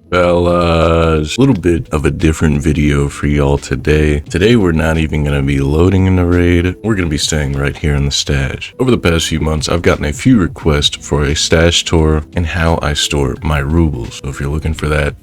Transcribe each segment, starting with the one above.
Fellas, a little bit of a different video for y'all today. Today we're not even going to be loading in the raid. We're going to be staying right here in the stash. Over the past few months, I've gotten a few requests for a stash tour and how I store my rubles. So if you're looking for that,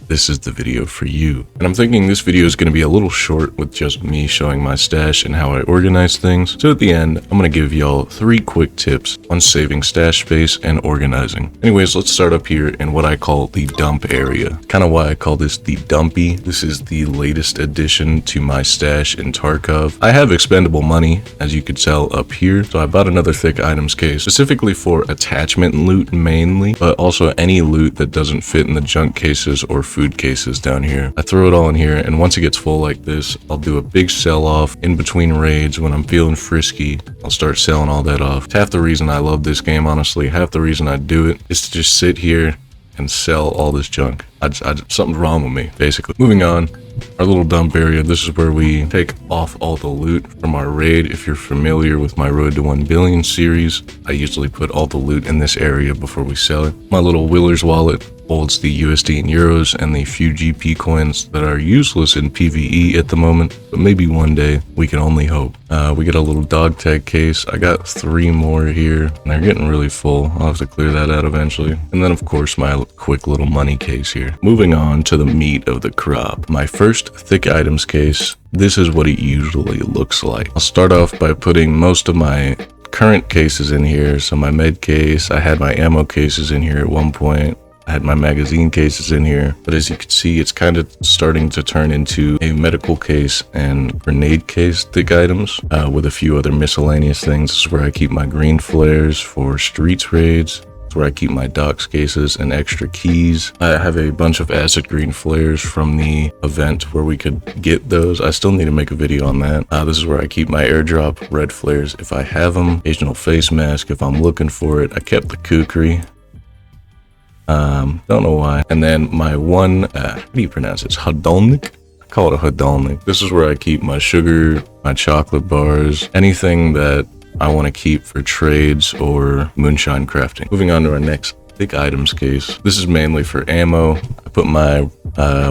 this is the video for you. And I'm thinking this video is going to be a little short with just me showing my stash and how I organize things. So at the end, I'm going to give y'all 3 quick tips on saving stash space and organizing. Anyways, let's start up here in what I call the dump area. Kind of why I call this the dumpy. This is the latest addition to my stash in Tarkov. I have expendable money, as you could tell up here. So I bought another thick items case, specifically for attachment loot mainly, but also any loot that doesn't fit in the junk cases or food cases down here. I throw it all in here, and once it gets full like this, I'll do a big sell off in between raids. When I'm feeling frisky, I'll start selling all that off. It's half the reason I love this game, honestly. Half the reason I do it is to just sit here and sell all this junk. Something's wrong with me, basically. Moving on, our little dump area. This is where we take off all the loot from our raid. If you're familiar with my Road to 1 Billion series, I usually put all the loot in this area before we sell it. My little Willer's wallet holds the USD and euros and the few GP coins that are useless in PvE at the moment, but maybe one day, we can only hope. We get a little dog tag case. I got 3 more here, and they're getting really full. I'll have to clear that out eventually. And then of course, my quick little money case here. Moving on to the meat of the crop. My first thick items case. This is what it usually looks like. I'll start off by putting most of my current cases in here. So my med case, I had my ammo cases in here at one point. I had my magazine cases in here, but as you can see, it's kind of starting to turn into a medical case and grenade case thick items with a few other miscellaneous things. This is where I keep my green flares for streets raids. It's where I keep my docs cases and extra keys. I have a bunch of acid green flares from the event where we could get those. I still need to make a video on that. This is where I keep my airdrop red flares if I have them. Occasional face mask if I'm looking for it. I kept the kukri. Don't know why. And then my one, how do you pronounce it? It's hedonic? I call it a hedonic. This is where I keep my sugar, my chocolate bars, anything that I want to keep for trades or moonshine crafting. Moving on to our next thick items case. This is mainly for ammo. I put my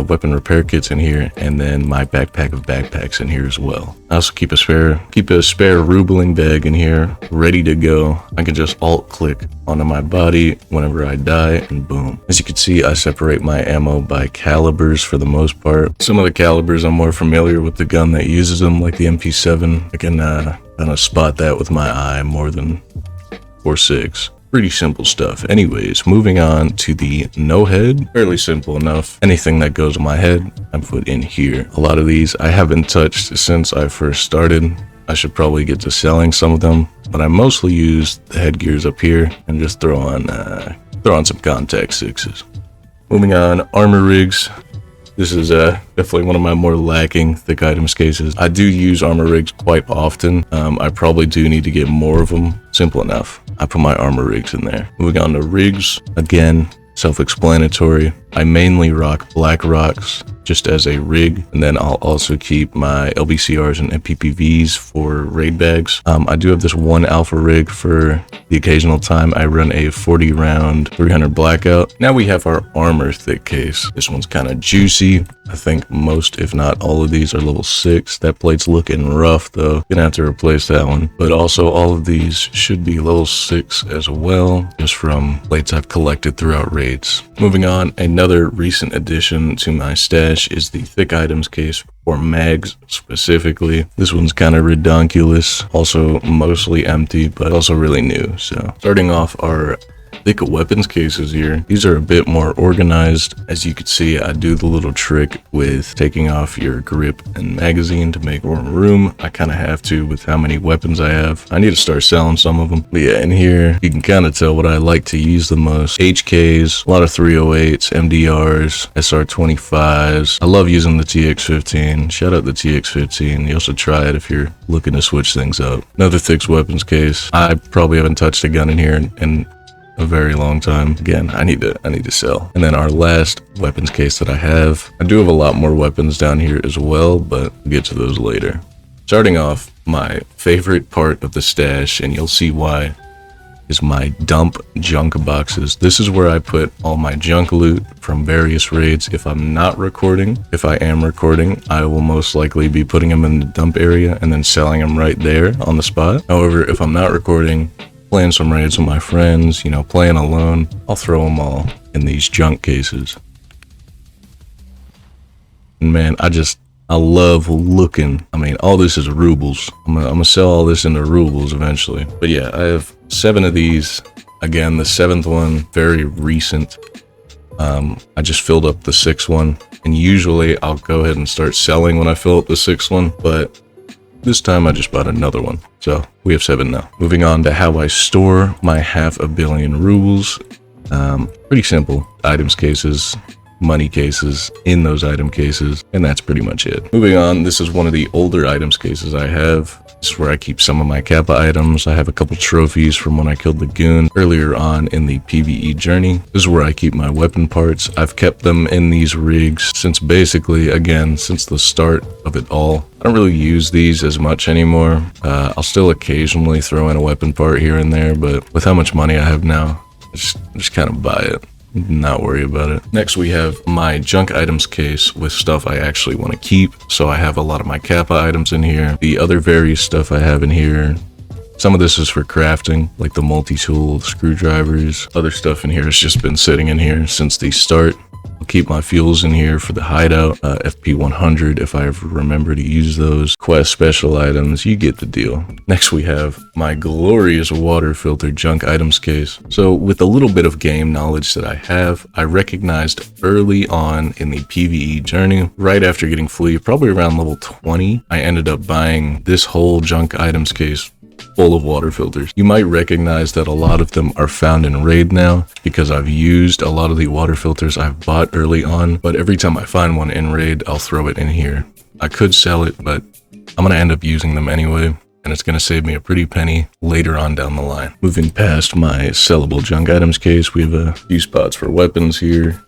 weapon repair kits in here, and then my backpack of backpacks in here as well. I also keep a spare rubling bag in here, ready to go. I can just alt click onto my body whenever I die, and boom. As you can see, I separate my ammo by calibers for the most part. Some of the calibers I'm more familiar with the gun that uses them, like the MP7. I can kind of spot that with my eye more than 4.6. Pretty simple stuff. Anyways, moving on to the no head. Fairly simple enough. Anything that goes on my head, I put in here. A lot of these I haven't touched since I first started. I should probably get to selling some of them, but I mostly use the headgears up here and just throw on some contact 6s. Moving on, armor rigs. This is definitely one of my more lacking thick items cases. I do use armor rigs quite often. I probably do need to get more of them. Simple enough. I put my armor rigs in there. Moving on to rigs. Again, self-explanatory. I mainly rock black rocks just as a rig, and then I'll also keep my LBCRs and MPPVs for raid bags. I do have this one alpha rig for the occasional time I run a 40 round 300 blackout. Now we have our armor thick case. This one's kind of juicy. I think most, if not all of these are level 6. That plate's looking rough though. Gonna have to replace that one. But also all of these should be level 6 as well, just from plates I've collected throughout raids. Moving on, another recent addition to my stash is the thick items case for mags specifically. This one's kind of redonkulous, also mostly empty, but also really new. So starting off our thick weapons cases here. These are a bit more organized. As you can see, I do the little trick with taking off your grip and magazine to make more room. I kind of have to with how many weapons I have. I need to start selling some of them. But yeah, in here, you can kind of tell what I like to use the most. HKs, a lot of 308s, MDRs, SR25s. I love using the TX15. Shout out the TX15. You also try it if you're looking to switch things up. Another thick weapons case. I probably haven't touched a gun in here in a very long time. Again, I need to sell. And then our last weapons case that I do have a lot more weapons down here as well, but we'll get to those later. Starting off, my favorite part of the stash, and you'll see why, is my dump junk boxes. This is where I put all my junk loot from various raids. If I'm not recording, if I am recording, I will most likely be putting them in the dump area and then selling them right there on the spot. However, if I'm not recording, playing some raids with my friends, you know, playing alone, I'll throw them all in these junk cases. And man, I love looking. I mean, all this is rubles. I'm gonna sell all this into rubles eventually. But yeah, I have 7 of these. Again, the 7th one, very recent. I just filled up the 6th one, and usually I'll go ahead and start selling when I fill up the 6th one, but this time I just bought another one. So we have 7 now. Moving on to how I store my 500 million rubles. Pretty simple. Items cases, money cases in those item cases, and that's pretty much it. Moving on, this is one of the older items cases I have. This is where I keep some of my Kappa items. I have a couple trophies from when I killed the goon earlier on in the PvE journey. This is where I keep my weapon parts. I've kept them in these rigs since basically, again, since the start of it all. I don't really use these as much anymore. I'll still occasionally throw in a weapon part here and there, but with how much money I have now, I just kind of buy it. Not worry about it. Next, we have my junk items case with stuff I actually want to keep. So I have a lot of my Kappa items in here. The other various stuff I have in here, some of this is for crafting, like the multi-tool, screwdrivers. Other stuff in here has just been sitting in here since the start. I'll keep my fuels in here for the hideout, FP 100 if I ever remember to use those. Quest special items, you get the deal. Next we have my glorious water filter junk items case. So with a little bit of game knowledge that I have, I recognized early on in the PvE journey, right after getting Flea, probably around level 20, I ended up buying this whole junk items case full of water filters. You might recognize that a lot of them are found in raid now because I've used a lot of the water filters I've bought early on, but every time I find one in raid, I'll throw it in here. I could sell it, but I'm gonna end up using them anyway, and it's gonna save me a pretty penny later on down the line. Moving past my sellable junk items case, we have a few spots for weapons here.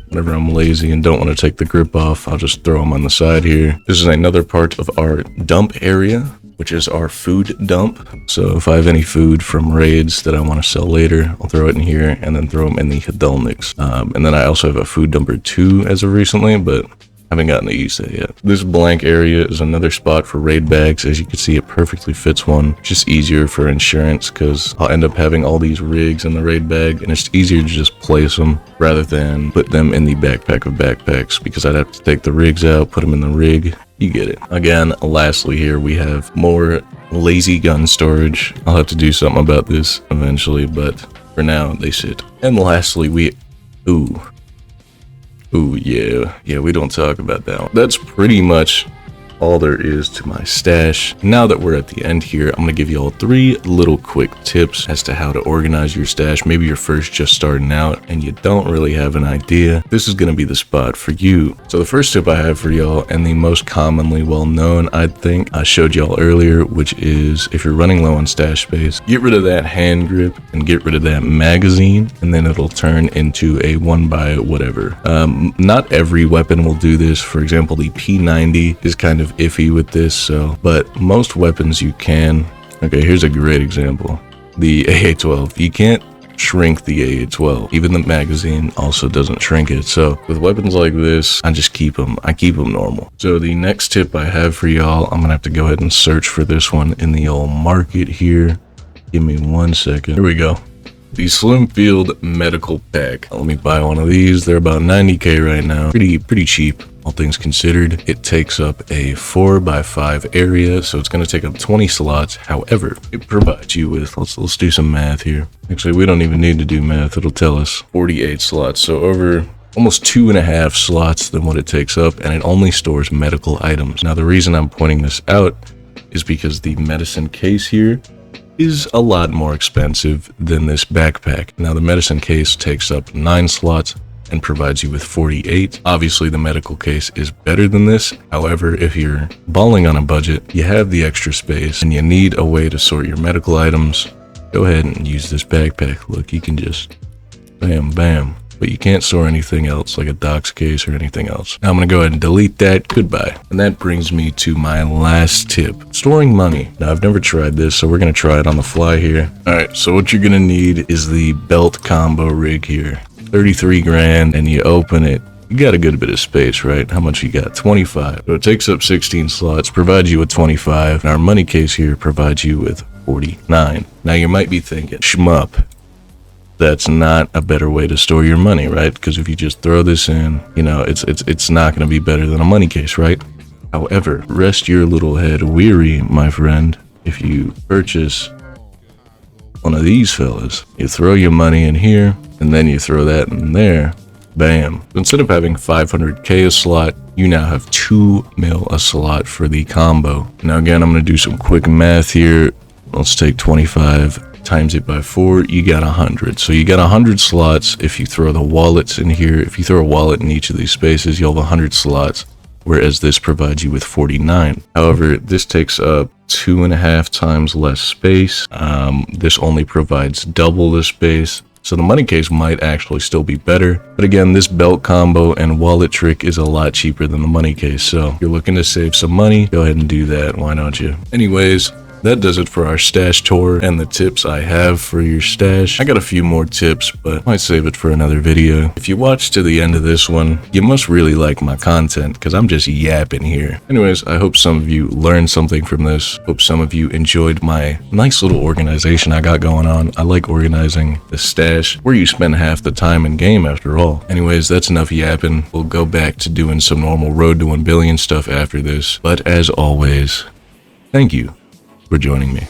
Whenever I'm lazy and don't want to take the grip off, I'll just throw them on the side here. This is another part of our dump area, which is our food dump. So if I have any food from raids that I want to sell later, I'll throw it in here and then throw them in the Hedolniks. And then I also have a food dumper too as of recently, but I haven't gotten to use that yet. This blank area is another spot for raid bags. As you can see, it perfectly fits one. Just easier for insurance because I'll end up having all these rigs in the raid bag, and it's easier to just place them rather than put them in the backpack of backpacks because I'd have to take the rigs out, put them in the rig. You get it. Again, lastly here we have more lazy gun storage. I'll have to do something about this eventually, but for now they sit. And lastly Ooh, yeah, we don't talk about that one. That's pretty much all there is to my stash. Now that we're at the end here, I'm gonna give you all 3 little quick tips as to how to organize your stash. Maybe you're first just starting out and you don't really have an idea. This is gonna be the spot for you. So the first tip I have for y'all, and the most commonly well known, I think I showed y'all earlier, which is if you're running low on stash space, get rid of that hand grip and get rid of that magazine, and then it'll turn into a 1x whatever. Not every weapon will do this. For example, the P90 is kind of iffy with this, but most weapons you can. Okay, here's a great example. The AA-12. You can't shrink the AA-12. Even the magazine also doesn't shrink it. So with weapons like this, I just keep them. I keep them normal. So the next tip I have for y'all, I'm gonna have to go ahead and search for this one in the old market here. Give me 1 second. Here we go. The Slim Field Medical Pack. Let me buy one of these. They're about 90k right now. Pretty cheap, all things considered. It takes up a 4x5 area, so it's going to take up 20 slots. However, it provides you with, let's do some math here. Actually, we don't even need to do math. It'll tell us 48 slots. So over almost 2.5 slots than what it takes up, and it only stores medical items. Now, the reason I'm pointing this out is because the medicine case here is a lot more expensive than this backpack. Now the medicine case takes up 9 slots and provides you with 48. Obviously the medical case is better than this. However, if you're balling on a budget, you have the extra space and you need a way to sort your medical items, go ahead and use this backpack. Look, you can just bam, bam. but you can't store anything else like a docs case or anything else. Now I'm gonna go ahead and delete that. Goodbye. And that brings me to my last tip, storing money. Now I've never tried this, so we're gonna try it on the fly here. All right, so what you're gonna need is the belt combo rig here. 33 grand, and you open it. You got a good bit of space, right? How much you got? 25. So it takes up 16 slots, provides you with 25, and our money case here provides you with 49. Now you might be thinking, Schmup, that's not a better way to store your money, right? Because if you just throw this in, you know, it's not going to be better than a money case, right? However, rest your little head weary, my friend. If you purchase one of these fellas, you throw your money in here, and then you throw that in there. Bam. Instead of having 500k a slot, you now have 2 mil a slot for the combo. Now again, I'm going to do some quick math here. Let's take 25 times it by 4. You got 100. So you got 100 slots if you throw the wallets in here. If you throw a wallet in each of these spaces, you'll have 100 slots, whereas this provides you with 49. However, this takes up 2.5 times less space. This only provides double the space. So the money case might actually still be better. But again, this belt combo and wallet trick is a lot cheaper than the money case. So if you're looking to save some money, go ahead and do that. Why don't you? Anyways, that does it for our stash tour and the tips I have for your stash. I got a few more tips, but I might save it for another video. If you watched to the end of this one, you must really like my content because I'm just yapping here. Anyways, I hope some of you learned something from this. Hope some of you enjoyed my nice little organization I got going on. I like organizing the stash where you spend half the time in game after all. Anyways, that's enough yapping. We'll go back to doing some normal road to 1 billion stuff after this. But as always, thank you for joining me.